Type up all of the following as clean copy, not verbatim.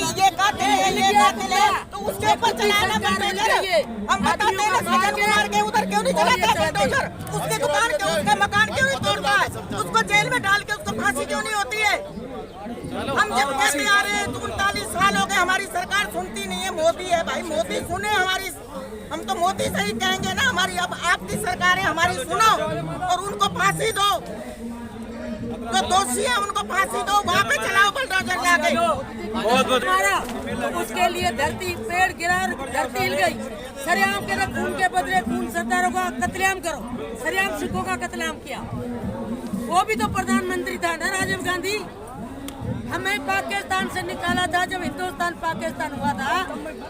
ये कातिल है, ये कातिल है, तो उसके ऊपर चलाना बुलडोजर। हम बताते हैं सजन कुमार के उधर क्यों नहीं चलाता बुलडोजर, उसकी दुकान क्यों, उसका मकान क्यों नहीं तोड़ता है, उसको जेल में डाल के उसको फांसी क्यों नहीं होती है। हम जब कहते आ रहे हैं 39 साल हो गए, हमारी सरकार सुनती नहीं है। मोदी है भाई, मोदी सुने हमारी, हम तो मोदी से ही कहेंगे ना, हमारी अब आपकी सरकार है, हमारी सुनो और उनको फांसी दो, जो दोषी है उनको फांसी दो, वहाँ पे चलाओ बुलडोजर लाके। तो उसके लिए धरती पेड़ गिरा, धरती हिल गई। सरेआम के खून के बदले खून सरदारों का कत्लेआम करो, सरेआम सिखों का कत्लेआम किया। वो भी तो प्रधानमंत्री था ना राजीव गांधी। हमें पाकिस्तान से निकाला था जब हिंदुस्तान पाकिस्तान हुआ था,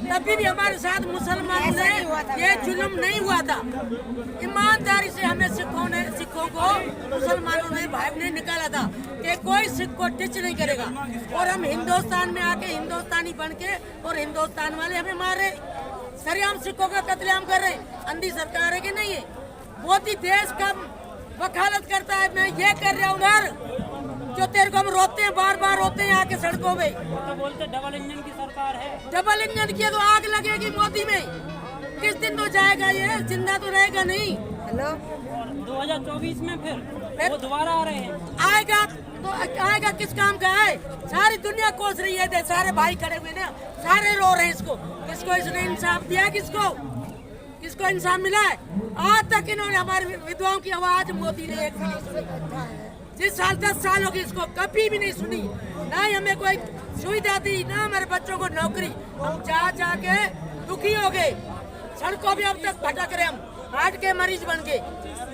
तभी भी हमारे साथ मुसलमानों ने ये जुल्म नहीं हुआ था। ईमानदारी से हमें सिखों को मुसलमानों ने भाई ने निकाला था कि कोई सिख को टच नहीं करेगा, और हम हिंदुस्तान में आके हिंदुस्तानी बन के और हिंदुस्तान वाले हमें मार रहे, सरेआम सिखों का कत्लेआम कर रहे। अंधी सरकार है कि नहीं है? मोदी देश का वकालत करता है, मैं ये कर रहा हूँ जो तेरे को हम रोते हैं, बार बार रोते हैं आके सड़कों में। तो बोलते डबल इंजन की सरकार है। डबल इंजन की तो आग लगेगी मोदी में, किस दिन तो जाएगा ये, जिंदा तो रहेगा नहीं। हेलो, 2024 में फिर वो दोबारा आ रहे हैं। आएगा तो आएगा किस काम का है? सारी दुनिया कोस रही है, सारे भाई खड़े हुए ना, सारे रो रहे हैं इसको। किसको इसने इंसाफ दिया, किसको इंसाफ मिला है? आज तक इन्होंने हमारे विधवाओं की आवाज मोदी ने एक जिस साल 10 साल हो गए इसको कभी भी नहीं सुनी, ना ही हमें कोई सुविधा दी, ना हमारे बच्चों को नौकरी। हम जा के दुखी हो गए, सड़कों भी अब तक भटक रहे, हम हार्ट के मरीज बन गए।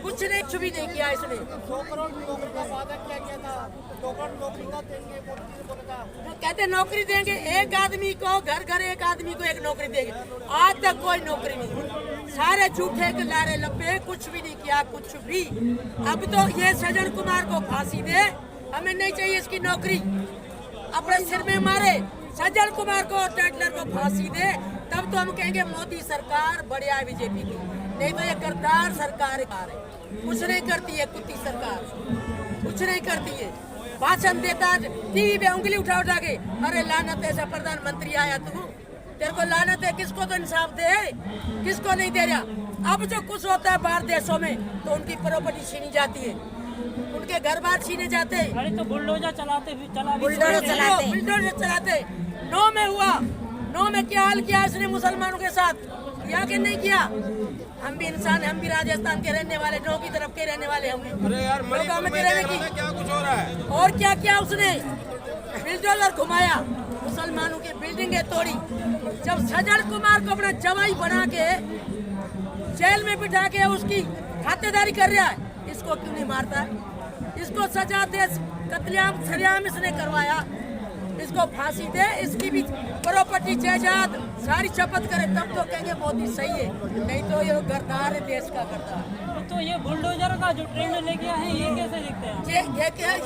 कुछ भी नहीं किया इसने। 2 करोड़ नौकरी का वादा किया था, 2 करोड़ नौकरी का देंगे, तो कहते नौकरी देंगे, एक आदमी को घर एक आदमी को एक नौकरी देंगे। आज तक कोई नौकरी नहीं, सारे झूठे के लारे लपे, कुछ भी नहीं किया, कुछ भी। अब तो ये सज्जन कुमार को फांसी दे, हमें नहीं चाहिए इसकी नौकरी, अपने सिर में मारे। सज्जन कुमार को, टेटलर को फांसी दे, तब तो हम कहेंगे मोदी सरकार बढ़िया बीजेपी की। नहीं तो ये गद्दार सरकार है, कुछ नहीं करती है, कुत्ती सरकार कुछ नहीं करती है। भाषण देता टीवी पे उंगली उठा के, अरे लानत ऐसा प्रधानमंत्री आया तू, तेरे को लानत है, किसको तो इंसाफ दे, किसको नहीं दे रहा। अब जो कुछ होता है बाहर देशों में, तो उनकी प्रॉपर्टी छीनी जाती है, उनके घर बार छीने जाते हैं। अरे तो बुलडोजर बुलडोजर चलाते। 9 में हुआ, 9 में क्या हाल किया इसने मुसलमानों के साथ, किया कि नहीं किया? हम भी इंसान, हम भी राजस्थान के रहने वाले, 9 की तरफ के रहने वाले हम। अरे यार मणिपुर में क्या कुछ हो रहा है? और क्या किया उसने? बुलडोजर घुमाया, मुसलमानों की बिल्डिंगें तोड़ी। जब सज्जन कुमार को अपना जवाई बना के जेल में बिठा के उसकी खातेदारी कर रहा है, इसको क्यों नहीं मारता है? इसको सजा दे, कत्लेआम सरेआम इसने करवाया, इसको फांसी दे, इसकी भी प्रॉपर्टी जायदाद सारी जब्त करे, तब तो कहेंगे मोदी सही है। नहीं तो ये गद्दार है, देश का गद्दार। तो ये बुलडोजर का जो ट्रेंड लेके आए हैं, ये कैसे दिखते हैं?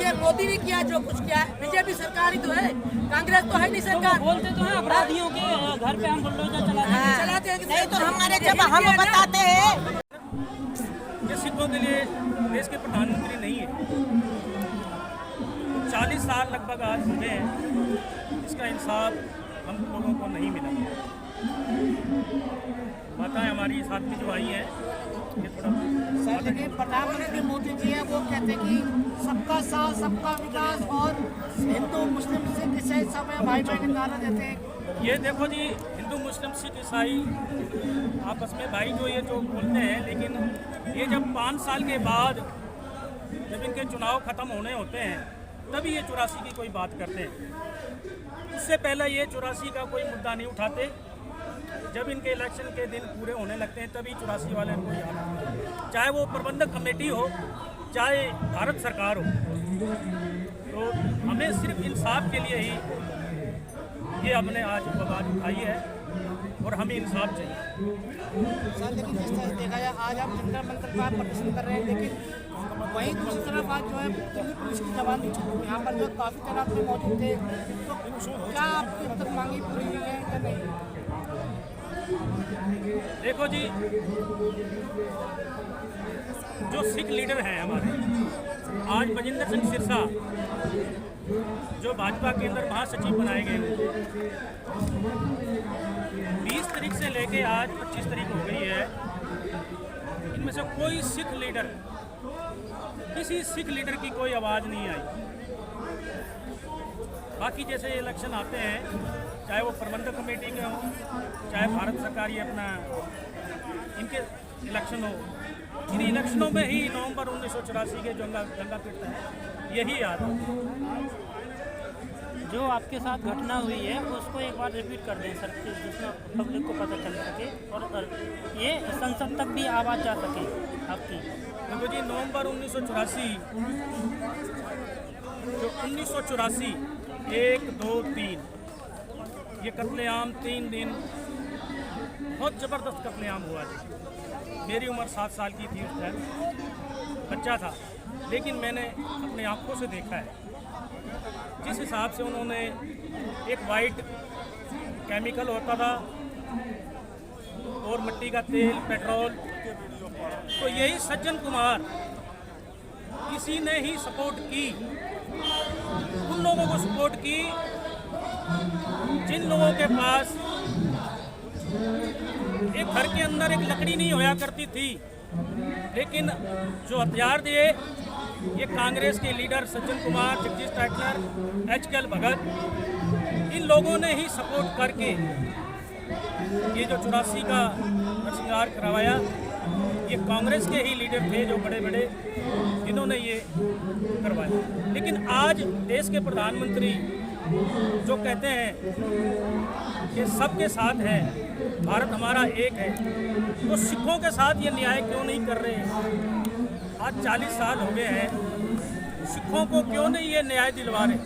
ये मोदी ने किया जो कुछ किया है। बीजेपी सरकार ही तो है, कांग्रेस तो है नहीं सरकार। बोलते तो है अपराधियों के घर पे हम बुलडोजर चलाते हैं, नहीं तो हमारे जब हम बताते हैं। सिखों के लिए देश के प्रधानमंत्री नहीं है, 40 साल लगभग आज हुए, इसका इंसाफ हम लोगों को नहीं मिला। माताएं हमारी साथ में जो आई हैं, ये थोड़ा सर, लेकिन प्रधानमंत्री मोदी जी है, वो कहते हैं कि सबका साथ, सबका विकास, और हिंदू मुस्लिम सिख ईसाई सब भाई भाई नारा देते हैं। ये देखो जी, हिंदू मुस्लिम सिख ईसाई आपस में भाई जो बोलते हैं, लेकिन ये जब 5 साल के बाद जब इनके चुनाव ख़त्म होने होते हैं, तभी ये 84 की कोई बात करते हैं। उससे पहले ये 84 का कोई मुद्दा नहीं उठाते। जब इनके इलेक्शन के दिन पूरे होने लगते हैं, तभी 84 वाले इनको याद आते हैं। चाहे वो प्रबंधक कमेटी हो, चाहे भारत सरकार हो, तो हमें सिर्फ इंसाफ के लिए ही ये हमने आज आवाज़ उठाई है, और हमें इंसाफ चाहिए। सर, लेकिन जिस तरह देखा जाए, आज आप जंतर मंतर पर प्रदर्शन कर रहे हैं, लेकिन वहीं दूसरी तरफ आज जो है दिल्ली पुलिस की जवान यहाँ पर जो काफ़ी तरह से मौजूद थे, तो क्या आपकी अब तक मांगी पूरी हुई है या नहीं? देखो जी, जो सिख लीडर हैं हमारे, आज बजिंदर सिंह सिरसा जो भाजपा के अंदर महासचिव बनाए गए, लेके आज 25 तारीख हो गई है, इनमें से कोई सिख लीडर, किसी सिख लीडर की कोई आवाज़ नहीं आई। बाकी जैसे इलेक्शन आते हैं, चाहे वो प्रबंधक कमेटी के हों, चाहे भारत सरकार ये अपना इनके इलेक्शन हो, इन इलेक्शनों में ही नवंबर 1984 के जो दंगा पीड़ता है यही याद है। जो आपके साथ घटना हुई है उसको एक बार रिपीट कर दें सर, जिसमें पब्लिक को पता चल सके और ये संसद तक भी आवाज़ जा सके आपकी। देखो जी, नवंबर 1984 जो 1984 1, 2, 3 ये कत्लेआम 3 दिन बहुत ज़बरदस्त कत्लेआम हुआ जी। मेरी उम्र 7 साल की थी उस टाइम, बच्चा था, लेकिन मैंने अपनी आंखों से देखा है जिस हिसाब से उन्होंने एक वाइट केमिकल होता था और मिट्टी का तेल, पेट्रोल, तो यही सज्जन कुमार किसी ने ही सपोर्ट की, उन लोगों को सपोर्ट की जिन लोगों के पास एक घर के अंदर एक लकड़ी नहीं होया करती थी, लेकिन जो हथियार दिए ये कांग्रेस के leader Sajjan Kumar, Jagdish Tytler, HKL भगत, इन लोगों ने ही सपोर्ट करके ये जो 84 का नरसंहार करवाया, ये कांग्रेस के ही लीडर थे जो बड़े बड़े, इन्होंने ये करवाया। लेकिन आज देश के प्रधानमंत्री जो कहते हैं कि सबके साथ है, भारत हमारा एक है, तो सिखों के साथ ये न्याय क्यों नहीं कर रहे हैं? आज 40 साल हो गए हैं, सिखों को क्यों नहीं ये न्याय दिलवा रहे?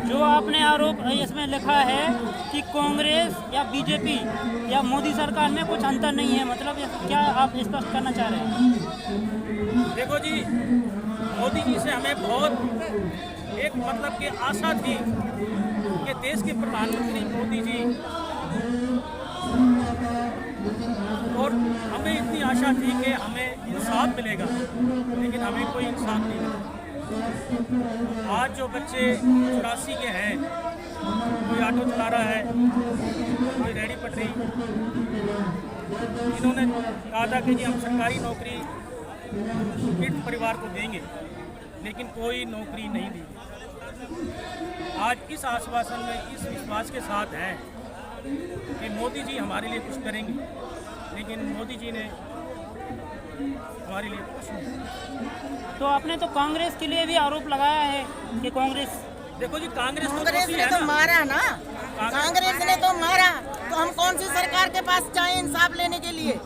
जो आपने आरोप इसमें लिखा है कि कांग्रेस या बीजेपी या मोदी सरकार में कुछ अंतर नहीं है, मतलब क्या आप स्पष्ट करना चाह रहे हैं? देखो जी, मोदी जी से हमें बहुत एक मतलब की आशा थी कि देश के प्रधानमंत्री मोदी जी, और हमें इतनी आशा थी कि हमें इंसाफ मिलेगा, लेकिन हमें कोई इंसाफ नहीं मिला। आज जो बच्चे 84 के हैं, कोई ऑटो चला रहा है, कोई रेहड़ी पटरी, इन्होंने कहा था कि जी हम सरकारी नौकरी पीड़ित परिवार को देंगे, लेकिन कोई नौकरी नहीं दी। आज इस आश्वासन में, इस विश्वास के साथ हैं कि मोदी जी हमारे लिए कुछ करेंगे, लेकिन मोदी जी ने हमारे लिए कुछ नहीं। तो आपने तो कांग्रेस के लिए भी आरोप लगाया है कि कांग्रेस, देखो जी, कांग्रेस ने तो मारा ना, कांग्रेस ने तो मारा, तो हम कौन सी सरकार के पास जाएं इंसाफ लेने के लिए?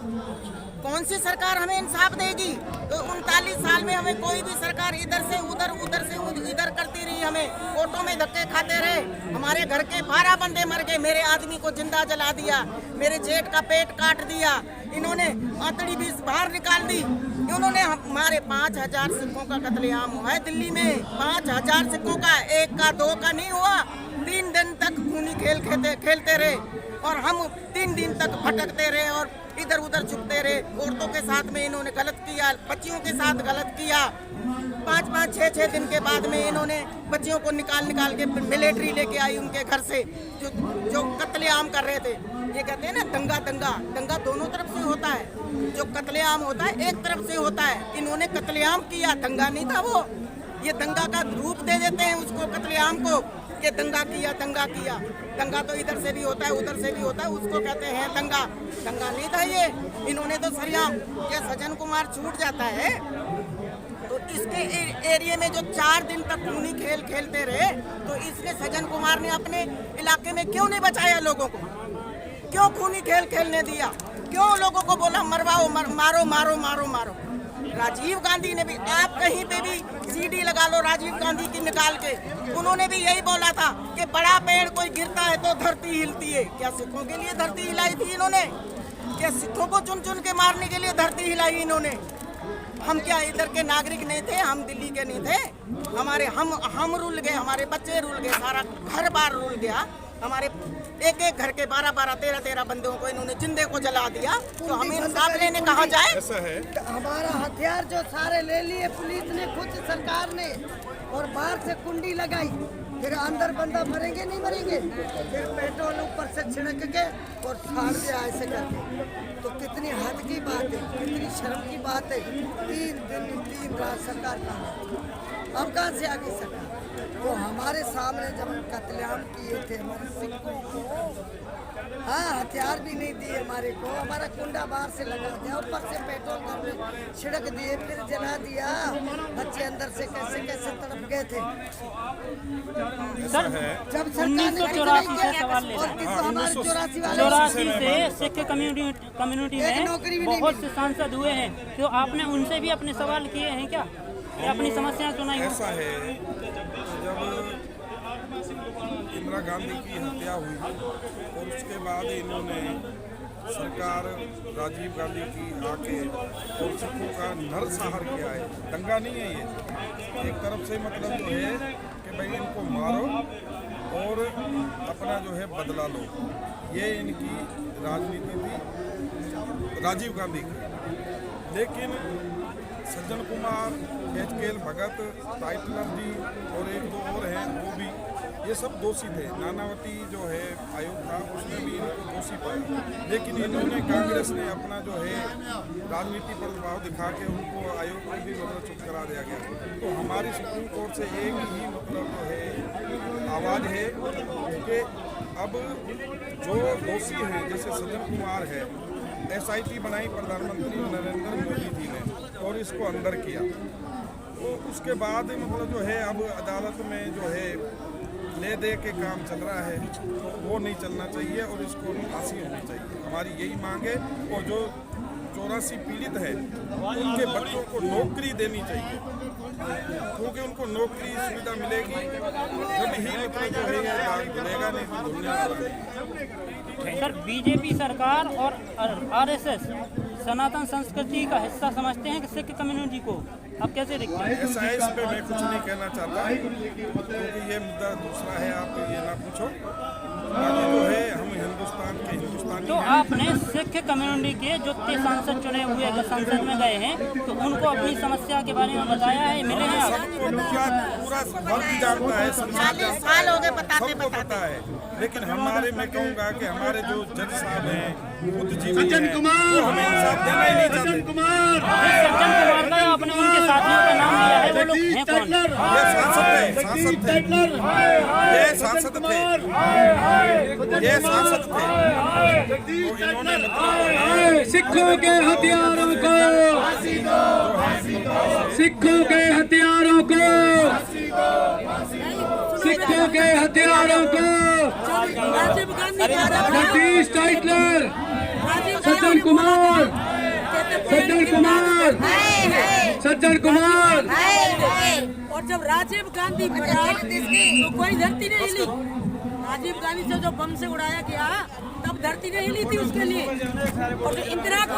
कौन सी सरकार हमें इंसाफ देगी? तो 39 साल में हमें कोई भी सरकार इधर से उधर, उधर से इधर करती रही, हमें कोर्टों में धक्के खाते रहे। हमारे घर के 12 बंदे मर गए, मेरे आदमी को जिंदा जला दिया, मेरे जेठ का पेट काट दिया, इन्होंने आंतड़ी भी बाहर निकाल दी। इन्होंने हमारे 5000 सिखों का कत्लेआम हुआ है दिल्ली में, 5000 सिखों का, 1 का 2 का नहीं हुआ। 3 दिन तक खूनी खेल खेलते रहे और हम 3 दिन तक भटकते रहे और इधर उधर छुपते रहे। औरतों के साथ में इन्होंने गलत किया, बच्चियों के साथ गलत किया। 5-5, 6-6 दिन के बाद में इन्होंने बच्चियों को निकाल के मिलिट्री लेके आई उनके घर से, जो कत्लेआम कर रहे थे। ये कहते हैं ना दंगा दोनों तरफ से होता है। जो कत्लेआम होता है एक तरफ से होता है, इन्होंने कत्लेआम किया, दंगा नहीं था वो। ये दंगा का रूप दे देते हैं उसको, कत्लेआम को, कि दंगा किया। दंगा तो इधर से भी होता है, उधर से भी होता है, उसको कहते हैं दंगा नहीं था ये। इन्होंने तो सरियाम, ये सज्जन कुमार छूट जाता है तो इसके एरिया में जो 4 दिन तक खूनी खेल खेलते रहे, तो इसने सज्जन कुमार ने अपने इलाके में क्यों नहीं बचाया लोगों को? क्यों खूनी खेल खेलने दिया? क्यों लोगों को बोला मरवाओ, मारो? राजीव गांधी ने भी, आप कहीं पे भी सीडी लगा लो राजीव गांधी की निकाल के, उन्होंने भी यही बोला था कि बड़ा पेड़ कोई गिरता है तो धरती हिलती है। क्या सिखों के लिए धरती हिलाई थी इन्होंने? क्या सिखों को चुन के मारने के लिए धरती हिलाई इन्होंने? हम क्या इधर के नागरिक नहीं थे? हम दिल्ली के नहीं थे? हम रुल गए, हमारे बच्चे रुल गए, सारा घर बार रुल गया। हमारे एक घर के 12-12, 13-13 बंदों को इन्होंने जिंदे को जला दिया, तो हम इंसाफ लेने कहाँ जाए? ऐसा है, हमारा हथियार जो सारे ले लिए पुलिस ने, खुद सरकार ने, और बाहर से कुंडी लगाई। फिर अंदर बंदा मरेंगे नहीं मरेंगे, फिर पेट्रोल ऊपर से छिड़क के और फाड़ दिया ऐसे करके। तो कितनी हद की बात है, कितनी शर्म की बात है। 3 दिन 3 रात सरकार कहाँ, अब कहाँ से आ गई सरकार? तो हमारे सामने जब कत्लेआम किए थे हमारे सिखों को, हाँ हथियार भी नहीं दिए हमारे को, हमारा कुंडा बाहर से लगा दिया, ऊपर से पेट्रोल कर छिड़क दिए, फिर जला दिया। बच्चे अंदर से कैसे कैसे तड़प गए थे। सर जब 1984 से सवाल ले और हमारे 84 वाले 84 से सिख कम्युनिटी में बहुत से सांसद हुए हैं, तो आपने उनसे भी अपने सवाल किए हैं क्या, या अपनी समस्याएं सुनाई हैं? ऐसा है, जब इंदिरा गांधी की हत्या हुई और उसके बाद इन्होंने सरकार राजीव गांधी की आके और सिखों का नरसंहार किया है। दंगा नहीं है ये, एक तरफ से मतलब जो है कि भाई इनको मारो और अपना जो है बदला लो, ये इनकी राजनीति थी राजीव गांधी की। लेकिन सज्जन कुमार, एच.के.एल. भगत, टाइटलर जी और 1-2 और हैं, वो भी ये सब दोषी थे। नानावती जो है आयोग था, उसने भी इनको दोषी पाया, लेकिन इन्होंने कांग्रेस ने अपना जो है राजनीति पर दबाव दिखा के उनको आयोग को भी मतलब चुप करा दिया गया। तो हमारी सुप्रीम कोर्ट से एक ही मतलब जो है आवाज़ है कि अब जो दोषी हैं, जैसे सज्जन कुमार है, SIT बनाई प्रधानमंत्री नरेंद्र मोदी जी ने और इसको अंदर किया, तो उसके बाद मतलब जो है अब अदालत में जो है ले दे के काम चल रहा है, तो वो नहीं चलना चाहिए और इसको फांसी होनी चाहिए। हमारी यही मांग है। और जो 84 पीड़ित है उनके बच्चों को नौकरी देनी चाहिए, क्योंकि उनको नौकरी सुविधा मिलेगी जब ही मतलब जो है ये मिलेगा, नहीं तो भूलने वाला नहीं। सर बीजेपी सरकार और RSS सनातन संस्कृति का हिस्सा समझते हैं कि सिख कम्युनिटी को, आप कैसे देखते हैं? ऐसा है, इस पे मैं कुछ नहीं कहना चाहता क्योंकि ये मुद्दा दूसरा है, आप ये ना पूछो। बाकी जो है हम हिंदुस्तान के हिंदुस्तानी तो आपने सिख कम्युनिटी के जो 3 सांसद चुने हुए संसद में गए हैं, तो उनको अपनी समस्या के बारे में बताया है, मिले हैं आप? सबको पूरा वर्ग जानता है, संसार 40 साल हो गए बताते सबको पता है। लेकिन हमारे, मैं कहूँगा कि हमारे जो जज साहब हैं, बुद्धिजीवी हैं, वो हमें इंसाफ देना ही नहीं चाहते। सज्जन कुमार का आपने उनके साथियों का नाम लिया है, वो लोग हैं कौन? ये सांसद थे, ये सांसद थे, ये सांसद थे। तो इन्होंने मतलब सिखों के हथियारों को, सिखों के हथियारों को, सिखों के हथियारों को, राजीव गांधी सतीश टाइटलर, सज्जन कुमार, सज्जन कुमार, सज्जन कुमार। और जब राजीव गांधी मरा तो कोई धरती नहीं हिली। राजीव गांधी से जो बम से उड़ाया गया तब धरती नहीं हिली थी उसके लिए। और जो इंदिरा को